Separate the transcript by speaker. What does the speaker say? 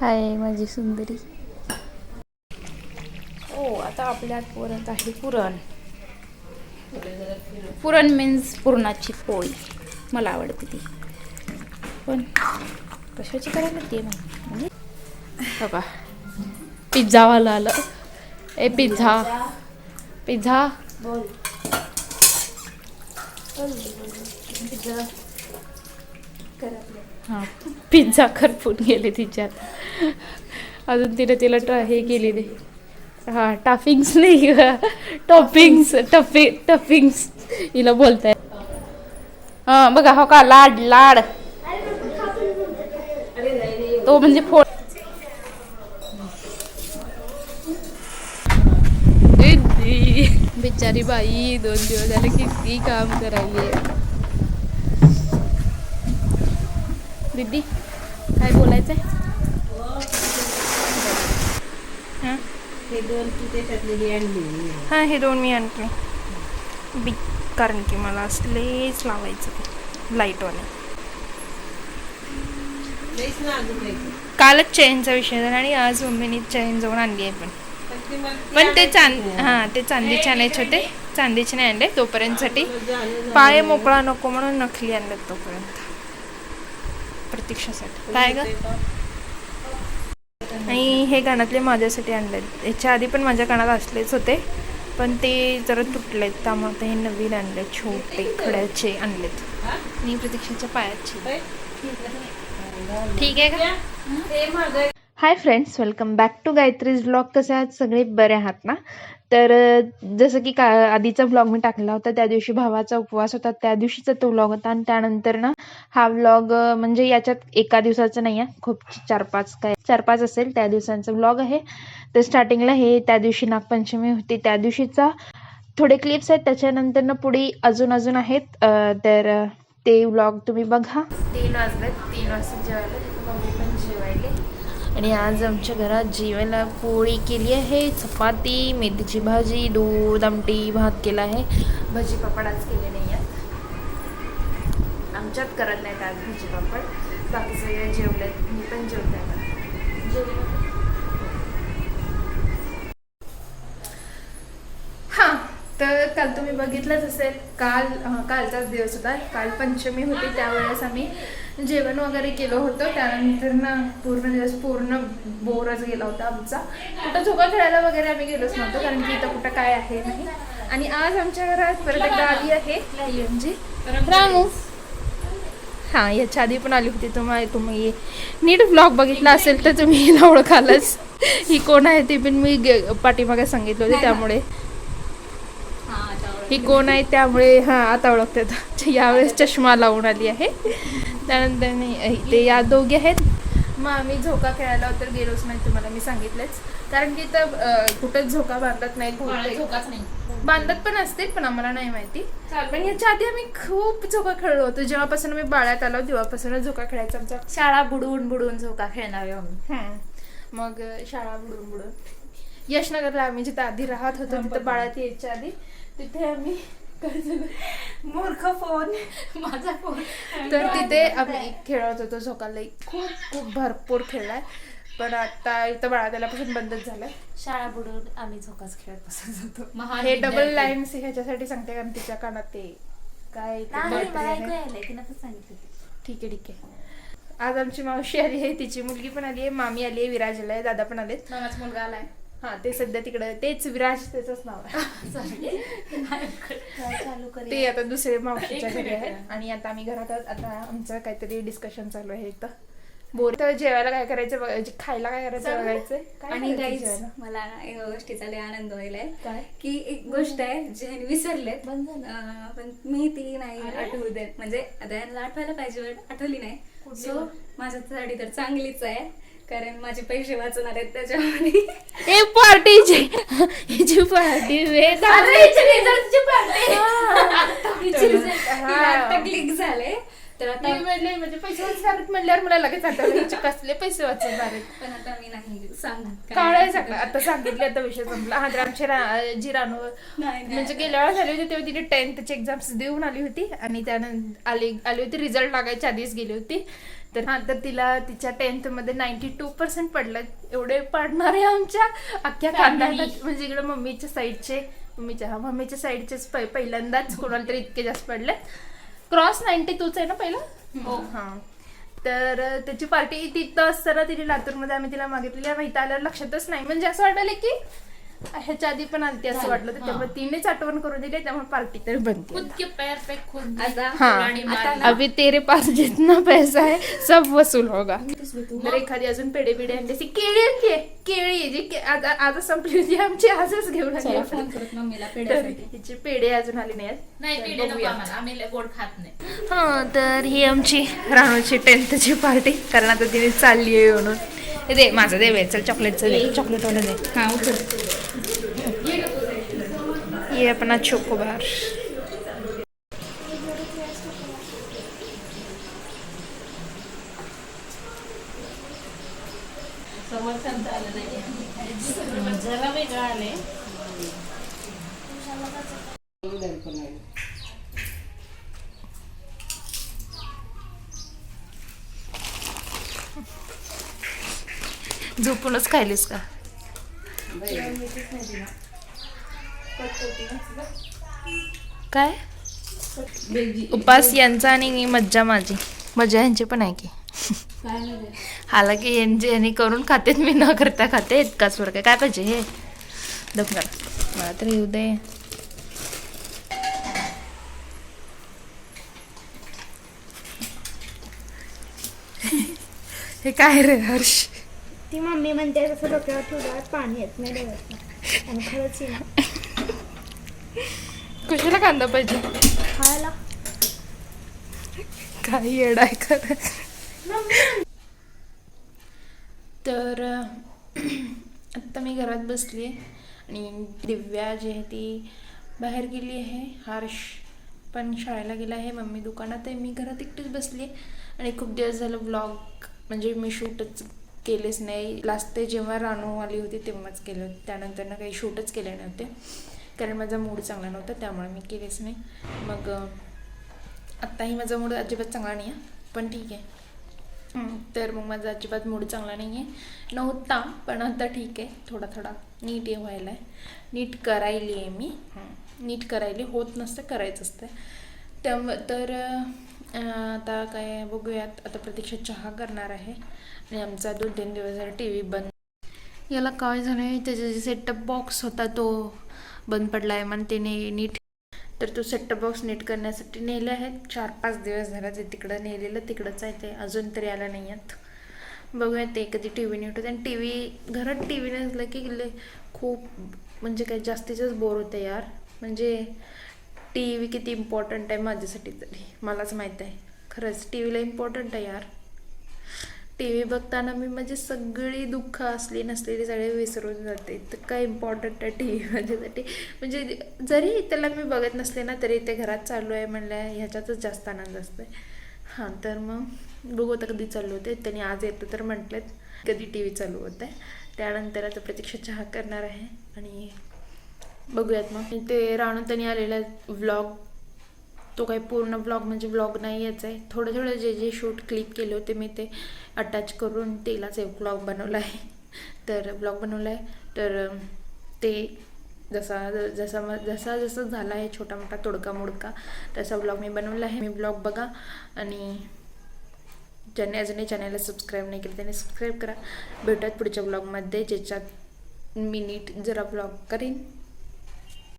Speaker 1: हाय माझी सुंदरी. हो, आता आपल्यात पुरण आहे. पुरण मीन्स पुरणाची पोळी. मला आवडते ती, पण कशाची करायला ते माहिती. म्हणजे बघा, पिझ्झावाला आलं. ए पिझ्झा पिझ्झा बोल. हां, पिझ्झा करपून गेले तिच्यात. अजून तिला हे केली नाही. हां, टॉपिंग्स नाही ग, टॉपिंग्स हिला बोलताय. हां बघा, हो का, लाड लाड तो म्हणजे फोड. बिचारी बाई 2 दिवस झाले किती काम करायले. दीदी काय बोलायचंय? हां, हे 2 तू त्याच्यातली आणली. हां, हे 2 मी आणते कारण की मला असलेच लावायचं लाईटवाले. कालच चेनचा विषय झाला आणि आज मम्मीने चेन जाऊन आणली आहे. पण ते ते चांदीचे आणायचे होते. चांदीचे नाही आणले तोपर्यंतसाठी. पाय मोकळा नको म्हणून नकली आणले तोपर्यंत प्रतीक्षासाठी. काय ग? आणि हे कानातले माझ्यासाठी आणले. याच्या आधी पण माझ्या कानात असलेच होते, पण ते जरा तुटलेत, त्यामुळे ते नवीन आणले. छोटे खड्याचे आणलेत आणि प्रतीक्षाच्या पायाचे. ठीक आहे का? Hi friends, welcome back to Gayatri's vlog. कसे आहात सगळे? बरे आहात ना? तर जसं की आधीचा व्लॉग मी टाकला होता, त्या दिवशी भावाचा उपवास होता, त्या दिवशीचा तो व्लॉग होता. आणि त्यानंतर ना हा व्लॉग म्हणजे याच्यात एका दिवसाचा नाही आहे, खूप 4-5 असेल त्या दिवसांचा व्लॉग आहे. तर स्टार्टिंगला हे त्या दिवशी नागपंचमी होती त्या दिवशीचा थोडे क्लिप्स आहेत. त्याच्यानंतर ना पुढे अजून आहेत. तर ते व्लॉग तुम्ही बघा. 3 वाजता जेवायला मम्मी पण जेवायले. आणि आज आमच्या घरात जेवायला पोळी केली आहे, चपाती, मेथीची भाजी, दूध, आमटी, भात केला आहे. भजी पापड आज केले नाही आहेत, आमच्यात करत नाहीत आज भजी पापड. बाकी सगळे जेवलेत, मी पण जेवते आता. हां, तर काल तुम्ही बघितलंच असेल, कालचाच दिवस होता. काल पंचमी होती, त्यावेळेस आम्ही जेवण वगैरे केलं होतं. त्यानंतर ना पूर्ण दिवस पूर्ण बोरच गेला होता आमचा. कुठं झोका खेळायला वगैरे आम्ही गेलोच नव्हतो, कारण की इथं कुठं काय आहे नाही. आणि आज आमच्या घरात परत एकदा आली आहे म्हणजे रामू. हां, याच्या आधी पण आली होती. तुम्ही नीट व्लॉग बघितला असेल तर तुम्ही हिला ओळखालच. ही कोण आहे ते पण मी पाठीमागे सांगितलं होते, त्यामुळे ही कोण आहे त्यामुळे आता ओळखतात. यावेळेस चष्मा लावून आली आहे. त्यानंतर ते या दोघे आहेत. मग आम्ही झोका खेळायला तर गेलोच नाही, तुम्हाला मी सांगितलंच. कारण की तर कुठंच झोका बांधत नाही, झोकाच नाही बांधत पण असतील, पण आम्हाला नाही माहिती. पण याच्या आधी आम्ही खूप झोका खेळलो होतो. जेव्हापासून मी बाळ्यात आलो तेव्हापासून झोका खेळायचा. आमचा शाळा बुडवून झोका खेळणार आम्ही. मग शाळा बुडवून यशनगरला आम्ही जिथं आधी राहत होतो, तिथं बाळ्यात यायच्या आधी तिथे आम्ही मूर्ख फोन माझा फोन, तर तिथे आम्ही खेळत होतो झोकाला. खूप भरपूर खेळलाय. पण आता इथं बाळात्यापासून बंदच झालं. शाळा बुडून आम्ही झोकाच खेळत बसत होतो. हे डबल लाईन्स ह्याच्यासाठी सांगते, कारण तिच्या कानात ते काय ठीक आहे. आज आमची मावशी आली आहे, तिची मुलगी पण आली आहे, मामी आली आहे, विराज आलाय, दादा पण आलेत, मामाचा मुलगा आलाय. हां, ते सध्या तिकडे, तेच विराज, त्याचंच नाव आहे. ते आता दुसरे मावशीच्या घरी आहे. आणि आता आम्ही घरात आता आमचं काहीतरी डिस्कशन चालू आहे इथं. बोर तर जेवायला काय करायचं, खायला काय करायचं बघायचं. आणि गाईज,
Speaker 2: मला एका गोष्टीचा लय आनंद व्हायलाय की एक गोष्ट आहे जी विसरले, पण मी ती नाही आठवू देत. म्हणजे आता यांना आठवायला पाहिजे, पण आठवली नाही. सो माझ्यासाठी तर चांगलीच आहे, कारण माझे पैसे वाचणार आहेत त्याच्यामध्ये.
Speaker 1: पार्टी
Speaker 2: क्लिक झाले. तर आता
Speaker 1: म्हणजे पैसे वाचणार म्हणल्यावर मला लगेच आठवलं कसले पैसे वाचणार आहेत.
Speaker 2: पण आता मी नाही सांगणार,
Speaker 1: काढायचं आता सांगितले, आता विषय संपला. हा, तर आमची जी रानू म्हणजे गेल्या वेळेस आली होती तेव्हा तिने 10th ची एक्झाम्स देऊन आली होती. आणि त्यानंतर आली होती, रिझल्ट लागायच्या आधीच गेली होती. तर तिला तिच्या 10th मध्ये 92% पडलेत. एवढे पडणारे आमच्या अख्ख्या खानदानात, म्हणजे इकडे मम्मीच्या साईडचेच पहिल्यांदाच कोणाला तरी इतके जास्त पडले. क्रॉस 92च आहे ना पहिलं. हा, तर त्याची पार्टी तिथं असताना तिने लातूरमध्ये आम्ही तिला मागितलेली. इथं आल्यावर लक्षातच नाही, म्हणजे असं वाटायला की ह्याच्या आधी पण आलती असं वाटलं. तर त्यामुळे तिनेच आठवण करून दिली, त्यामुळे पार्टी तर बनते. अभी तेरे पास जितना पैसा है सब वसूल होगा. तर एखादी अजून पेढे बिडे आणली, केळी आणली, केळी जी आता संपली होती आमची, आजच घेऊन आली. हिचे पेढे अजून आले नाहीत. हा, तर ही आमची राणूची 10thची पार्टी, कारण आता तिने चालली आहे म्हणून. दे माझं दे, चल चॉकलेटचं दे, चॉकलेटवाला दे. हा उचल. ये अपना चोकोबार.
Speaker 3: जरा वेगळं आले.
Speaker 1: झोपूनच खायलीस का? काय उपास यांचा आणि मज्जा माझी. मजा यांची पण आहे की. हालाकी यांनी करून खातेत, मी न करता खाते. इतकाच फरक आहे. काय पाहिजे हे दम करा, मला तर येऊ दे. हे काय रे हर्ष?
Speaker 4: ती मम्मी म्हणते तसं डोक्यावर ठेवल्यावर पाणी येत नाही डोळ्यात, आणि खरंच आहे.
Speaker 1: कशाला कांदा पाहिजे
Speaker 4: खायला?
Speaker 1: काही येडाय कर. तर आत्ता मी घरात बसली आहे आणि दिव्या जी आहे ती बाहेर गेली आहे. हर्ष पण शाळेला गेला आहे. मम्मी दुकानात आहे. मी घरात एकटीच बसली आहे. आणि खूप दिवस झालं व्लॉग म्हणजे मी शूटच केलेच नाही. लास्ट ते जेव्हा राणू आली होती तेव्हाच केले होते. त्यानंतर ना काही शूटच केले नव्हते, कारण माझा मूड चांगला नव्हता, त्यामुळे मी केलेच नाही. मग आत्ताही माझा मूड अजिबात चांगला नाही आहे, पण ठीक आहे. तर मग माझा अजिबात मूड चांगला नाही आहे नव्हता, पण आता ठीक आहे. थोडा थोडा नीट व्हायला आहे. नीट करायली आहे मी. नीट करायली, होत नसतं, करायचं असतं. तर आता काय बघूयात. आता प्रतीक्षा चहा करणार आहे आणि आमचा 2-3 दिवस झाला टी व्ही बंद. याला काय झालं आहे, त्याचा जे सेटअप बॉक्स होता तो बंद पडला आहे. मग त्याने नीट, तर तो सेटअप बॉक्स नीट करण्यासाठी नेले आहेत. 4-5 दिवस झाला ते तिकडं नेलेलं, तिकडंच आहे ते, अजून तरी आलं नाही आहेत. बघूया ते कधी टी व्ही नीट होते. आणि टी व्ही, घरात टी व्ही नसलं की खूप म्हणजे काय जास्तीचंच बोर होतं यार. म्हणजे टी व्ही किती इम्पॉर्टंट आहे माझ्यासाठी तरी मलाच माहीत आहे. खरंच टी व्हीला इम्पॉर्टंट आहे यार. टी व्ही बघताना मी म्हणजे सगळी दुःख असली नसलेली सगळे विसरून जाते. तर काय इम्पॉर्टंट आहे टी व्ही माझ्यासाठी. म्हणजे जरी त्याला मी बघत नसले ना, तरी ते घरात चालू आहे म्हणल्या ह्याच्यातच जास्त आनंद असतो. हां, तर मग बघू आता कधी चालू होते. त्यांनी आज येतं तर म्हटलेत कधी टी व्ही चालू होत आहे. त्यानंतर आता प्रतीक्षा चहा करणार आहे आणि बघूयात. मग ते राणू त्यांनी आलेला व्लॉग, तो काही पूर्ण ब्लॉग म्हणजे ब्लॉग नाही याचा आहे. थोडं थोडं जे शूट क्लिप केले होते मी ते अटॅच करून तेलाच एक ब्लॉग बनवला आहे. तर ब्लॉग बनवला आहे. तर ते जसा झाला आहे छोटा मोठा तोडका मोडका तसा ब्लॉग मी बनवला आहे. मी ब्लॉग बघा आणि ज्यांनी अजूनही चॅनलला सबस्क्राईब नाही केलं त्यांनी सबस्क्राईब करा. भेटूयात पुढच्या ब्लॉगमध्ये, ज्याच्यात मी नीट जरा ब्लॉग करीन.